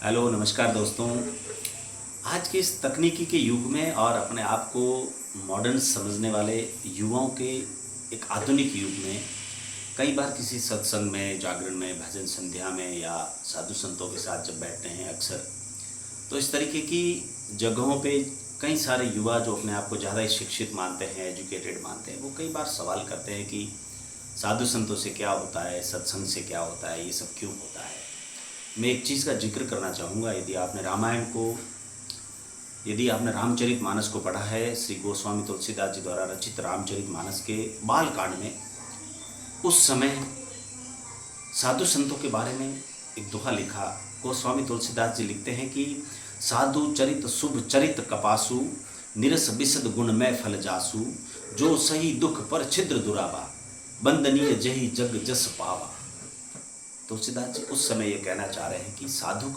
Hello नमस्कार दोस्तों। आज के इस तकनीकी के युग में और अपने आप को मॉडर्न समझने वाले युवाओं के एक आधुनिक युग में कई बार किसी सत्संग में, जागरण में, भजन संध्या में या साधु संतों के साथ जब बैठते हैं अक्सर, तो इस तरीके की जगहों पे कई सारे युवा जो अपने आप को ज़्यादा शिक्षित मानते हैं, एजुकेटेड मानते हैं, वो कई बार सवाल करते हैं कि साधु संतों से क्या होता है, सत्संग से क्या होता है, ये सब क्यों होता है। मैं एक चीज़ का जिक्र करना चाहूँगा। यदि आपने रामचरित मानस को पढ़ा है, श्री गोस्वामी तुलसीदास जी द्वारा रचित रामचरित मानस के बाल कांड में उस समय साधु संतों के बारे में एक दोहा लिखा। गोस्वामी तुलसीदास जी लिखते हैं कि साधु चरित शुभ चरित कपासु, निरस बिसद गुण में फल जासु, जो सही दुख पर छिद्र दुरावा, बंदनीय जही जग जस पावा। तुलसीदास जी उस समय ये कहना चाह रहे हैं कि साधु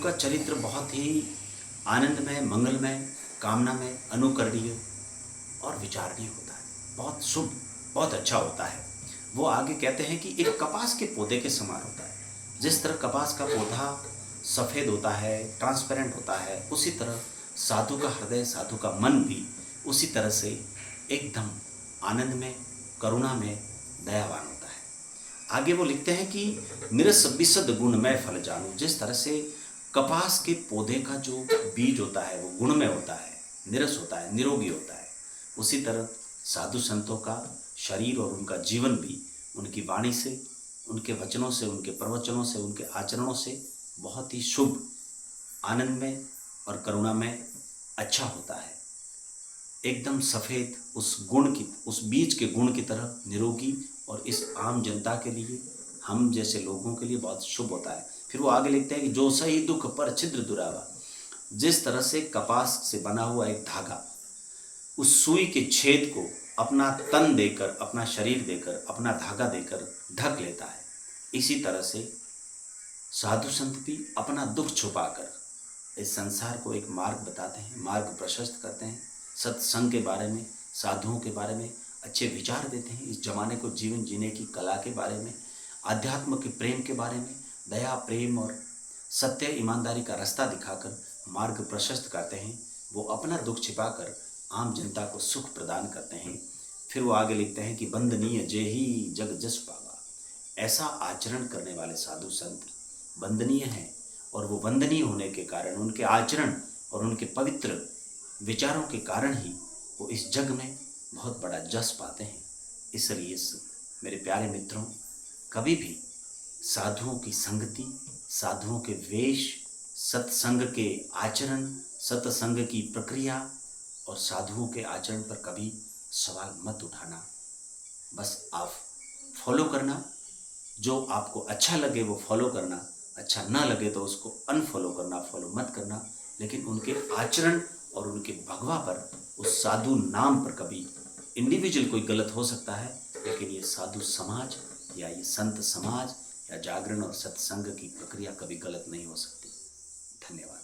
का चरित्र बहुत ही आनंदमय, मंगलमय, कामनामय, अनुकरणीय और विचारणीय होता है। बहुत शुभ, बहुत अच्छा होता है। वो आगे कहते हैं कि एक कपास के पौधे के समान होता है। जिस तरह कपास का पौधा सफ़ेद होता है, ट्रांसपेरेंट होता है, उसी तरह साधु का हृदय, साधु का मन भी उसी तरह से एकदम आनंद में, करुणा में, दयावान होता है। आगे वो लिखते हैं कि निरस बिसद गुण में फल जानू। जिस तरह से कपास के पौधे का जो बीज होता है वो गुण में होता है, निरस होता है, निरोगी होता है, उसी तरह साधु संतों का शरीर और उनका जीवन भी उनकी वाणी से, उनके वचनों से, उनके प्रवचनों से, उनके आचरणों से बहुत ही शुभ, आनंदमय और करुणा में अच्छा होता है। एकदम सफ़ेद, उस बीज के गुण की तरह निरोगी, और इस आम जनता के लिए, हम जैसे लोगों के लिए बहुत शुभ होता है। फिर वो आगे लिखते हैं कि जो सही दुख पर छिद्र दुरावा। जिस तरह से कपास से बना हुआ एक धागा उस सुई के छेद को अपना तन देकर, अपना शरीर देकर, अपना धागा देकर ढक लेता है, इसी तरह से साधु संत भी अपना दुख छुपाकर इस संसार को एक मार्ग बताते हैं, मार्ग प्रशस्त करते हैं। सत्संग के बारे में, साधुओं के बारे में अच्छे विचार देते हैं। इस जमाने को जीवन जीने की कला के बारे में, आध्यात्म के प्रेम के बारे में, दया, प्रेम और सत्य, ईमानदारी का रास्ता दिखाकर मार्ग प्रशस्त करते हैं। वो अपना दुख छिपाकर आम जनता को सुख प्रदान करते हैं। फिर वो आगे लिखते हैं कि वंदनीय जेहि जग जस पावा। ऐसा आचरण करने वाले साधु संत वंदनीय हैं, और वो वंदनीय होने के कारण, उनके आचरण और उनके पवित्र विचारों के कारण ही वो इस जग में बहुत बड़ा जस पाते हैं। इसलिए मेरे प्यारे मित्रों, कभी भी साधुओं की संगति, साधुओं के वेश, सत्संग के आचरण, सत्संग की प्रक्रिया और साधुओं के आचरण पर कभी सवाल मत उठाना। बस आप फॉलो करना, जो आपको अच्छा लगे वो फॉलो करना, अच्छा ना लगे तो उसको अनफॉलो करना, फॉलो मत करना। लेकिन उनके आचरण और उनके भगवा पर, उस साधु नाम पर कभी इंडिविजुअल कोई गलत हो सकता है, लेकिन ये साधु समाज या ये संत समाज या जागरण और सत्संग की प्रक्रिया कभी गलत नहीं हो सकती। धन्यवाद।